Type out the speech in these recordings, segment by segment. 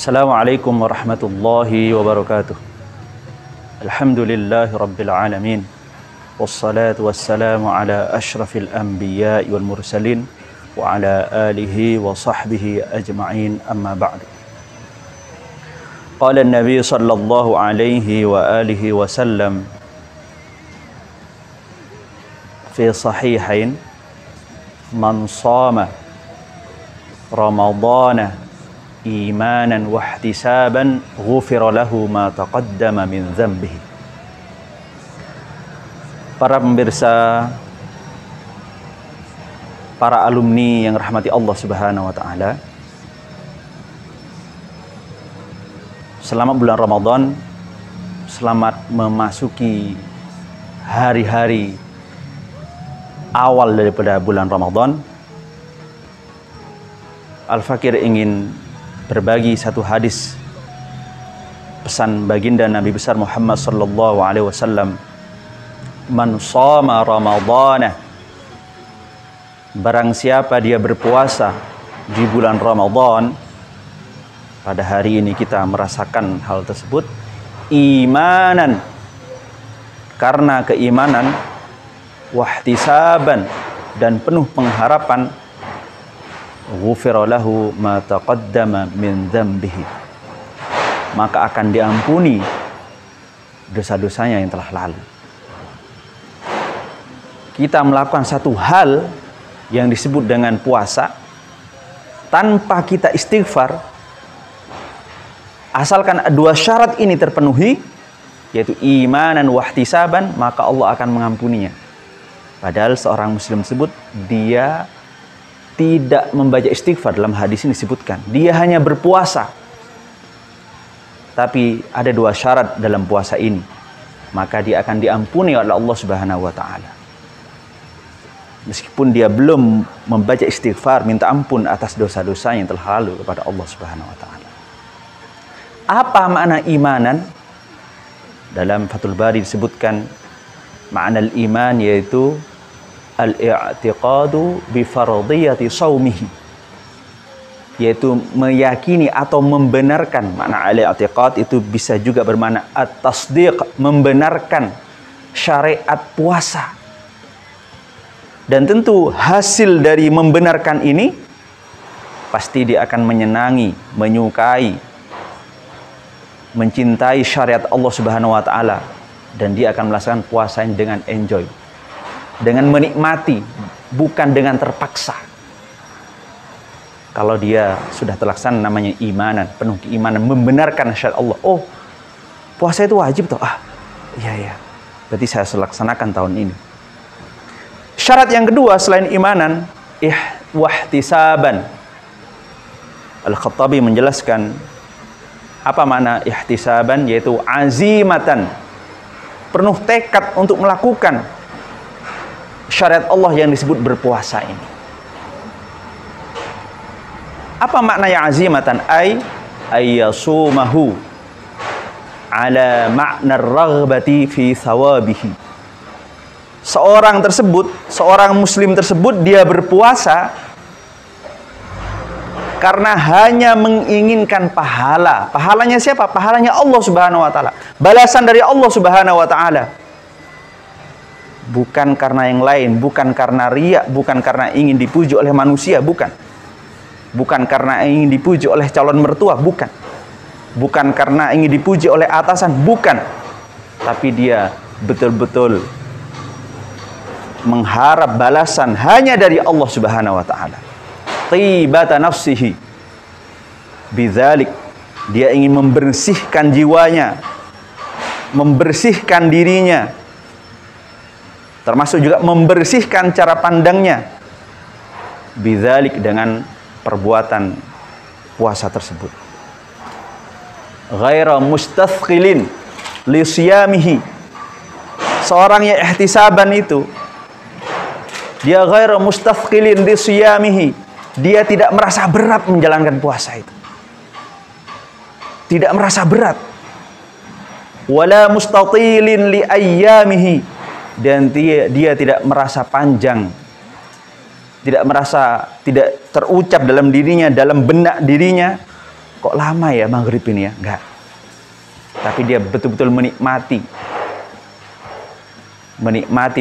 Assalamualaikum warahmatullahi wabarakatuh. Alhamdulillahi rabbil alamin. Wassalatu wassalamu ala ashrafil anbiya'i wal mursalin wa ala alihi wa sahbihi ajma'in, amma ba'du. Qala an-nabi sallallahu alaihi wa alihi wa sallam fi sahihain, man shama ramadana imanan wa ihtisaban ghufira lahu ma taqaddama min dhanbihi. Para pemirsa, para alumni yang rahmati Allah Subhanahu wa taala, selamat bulan Ramadan, selamat memasuki hari-hari awal daripada bulan Ramadan. Al-Fakir ingin berbagi satu hadis pesan baginda Nabi besar Muhammad sallallahu alaihi wasallam. Man shama ramadana, barang siapa dia berpuasa di bulan Ramadan. Pada hari ini kita merasakan hal tersebut, imanan, karena keimanan, wahtisaban, dan penuh pengharapan, ghufira lahu ma taqaddama min dhanbihi, maka akan diampuni dosa-dosanya yang telah lalu. Kita melakukan satu hal yang disebut dengan puasa tanpa kita istighfar, asalkan dua syarat ini terpenuhi, yaitu imanan wahtisaban, maka Allah akan mengampuninya. Padahal seorang muslim tersebut dia tidak membaca istighfar. Dalam hadis ini disebutkan dia hanya berpuasa, tapi ada dua syarat dalam puasa ini, maka dia akan diampuni oleh Allah Subhanahu wa taala. Meskipun dia belum membaca istighfar, minta ampun atas dosa-dosa yang telah lalu kepada Allah Subhanahu wa taala. Apa makna imanan? Dalam Fathul Bari disebutkan makna al-iman yaitu al-i'tiqadu bi fardhiyati shaumihi, yaitu meyakini atau membenarkan. Makna al-i'tiqad itu bisa juga bermakna at-tasdiq, membenarkan syariat puasa. Dan tentu hasil dari membenarkan ini pasti dia akan menyenangi, menyukai, mencintai syariat Allah Subhanahu wa taala, dan dia akan melaksanakan puasanya dengan enjoy, dengan menikmati, bukan dengan terpaksa. Kalau dia sudah terlaksana, namanya imanan, penuh keimanan, membenarkan syariat Allah. Oh, puasa itu wajib toh? Iya, berarti saya laksanakan tahun ini. Syarat yang kedua selain imanan, wahtisaban. Al-Khattabi menjelaskan apa makna ihtisaban, yaitu azimatan, penuh tekad untuk melakukan syariat Allah yang disebut berpuasa ini. Apa makna yang azimatan? Ayyasumahu ala ma'na ar-raghbati fi thawabihi. Seorang tersebut, seorang muslim tersebut, dia berpuasa karena hanya menginginkan pahala. Pahalanya siapa? Pahalanya Allah Subhanahu wa taala. Balasan dari Allah Subhanahu wa taala. Bukan karena yang lain, bukan karena riya, bukan karena ingin dipuji oleh manusia, bukan. Bukan karena ingin dipuji oleh calon mertua, bukan. Bukan karena ingin dipuji oleh atasan, bukan. Tapi dia betul-betul mengharap balasan hanya dari Allah Subhanahu wa taala. Tibata nafsihi bidzalik, dia ingin membersihkan jiwanya, membersihkan dirinya, termasuk juga membersihkan cara pandangnya, bidzalik, dengan perbuatan puasa tersebut. Ghaira mustathqilin li siyamihi, seorang yang ihtisaban itu dia ghairu mustathqilin li siyamihi, dia tidak merasa berat menjalankan puasa itu, tidak merasa berat. Wala mustatilin li ayyamihi, dan dia tidak merasa panjang, tidak terucap dalam dirinya, dalam benak dirinya, kok lama ya maghrib ini ya? Enggak. Tapi dia betul-betul menikmati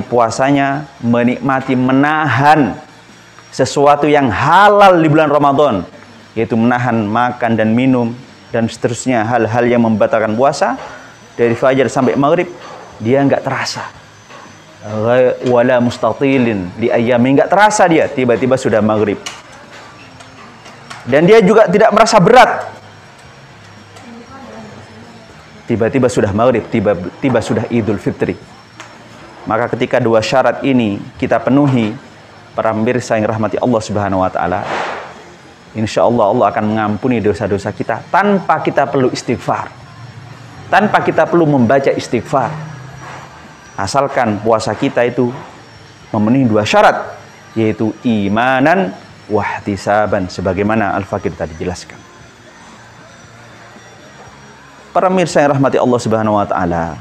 puasanya, menikmati menahan sesuatu yang halal di bulan Ramadan, yaitu menahan makan dan minum dan seterusnya, hal-hal yang membatalkan puasa dari fajar sampai maghrib. Dia enggak terasa. Wala mustatilin di ayami, enggak terasa dia tiba-tiba sudah maghrib. Dan dia juga tidak merasa berat. Tiba-tiba sudah maghrib, tiba-tiba sudah Idul Fitri. Maka ketika dua syarat ini kita penuhi, para pemirsa yang rahmati Allah Subhanahu wa taala, insya Allah Allah akan mengampuni dosa-dosa kita tanpa kita perlu istighfar. Tanpa kita perlu membaca istighfar. Asalkan puasa kita itu memenuhi dua syarat, yaitu imanan wahtisaban, sebagaimana Al-Fakir tadi jelaskan. Para pemirsa yang rahmati Allah Subhanahu wa taala,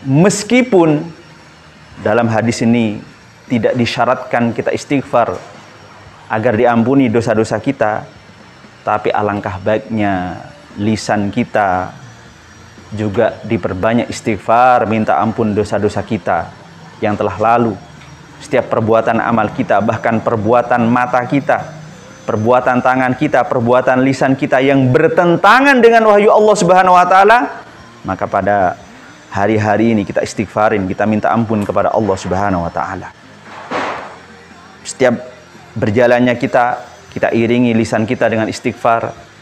meskipun dalam hadis ini tidak disyaratkan kita istighfar agar diampuni dosa-dosa kita, tapi alangkah baiknya lisan kita juga diperbanyak istighfar, minta ampun dosa-dosa kita yang telah lalu. Setiap perbuatan amal kita, bahkan perbuatan mata kita, perbuatan tangan kita, perbuatan lisan kita yang bertentangan dengan wahyu Allah Subhanahu wa taala, maka pada hari-hari ini kita istighfarin, kita minta ampun kepada Allah Subhanahu wa taala. Setiap berjalannya kita iringi lisan kita dengan istighfar.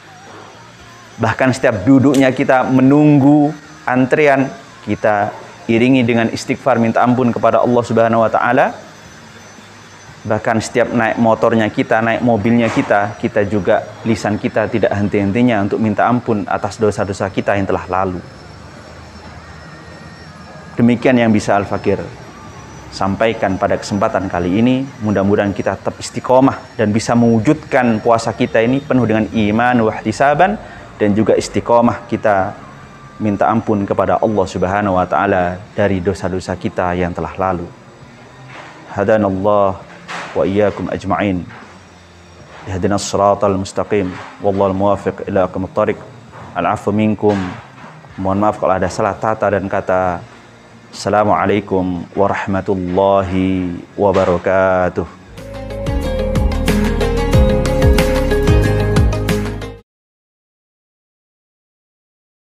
Bahkan setiap duduknya kita menunggu antrian, kita iringi dengan istighfar, minta ampun kepada Allah Subhanahu wa taala. Bahkan setiap naik motornya kita, naik mobilnya kita juga lisan kita tidak henti-hentinya untuk minta ampun atas dosa-dosa kita yang telah lalu. Demikian yang bisa Al-Fakir sampaikan pada kesempatan kali ini. Mudah-mudahan kita tetap istiqomah dan bisa mewujudkan puasa kita ini penuh dengan iman wahtisaban, dan juga istiqomah kita minta ampun kepada Allah Subhanahu wa taala dari dosa-dosa kita yang telah lalu. Hadanallah wa iyyakum ajma'in. Ihdinas siratal mustaqim. Wallahul muwaffiq ila aqwamit thoriq. Al-'afwu minkum. Mohon maaf kalau ada salah kata dan kata. Assalamualaikum warahmatullahi wabarakatuh.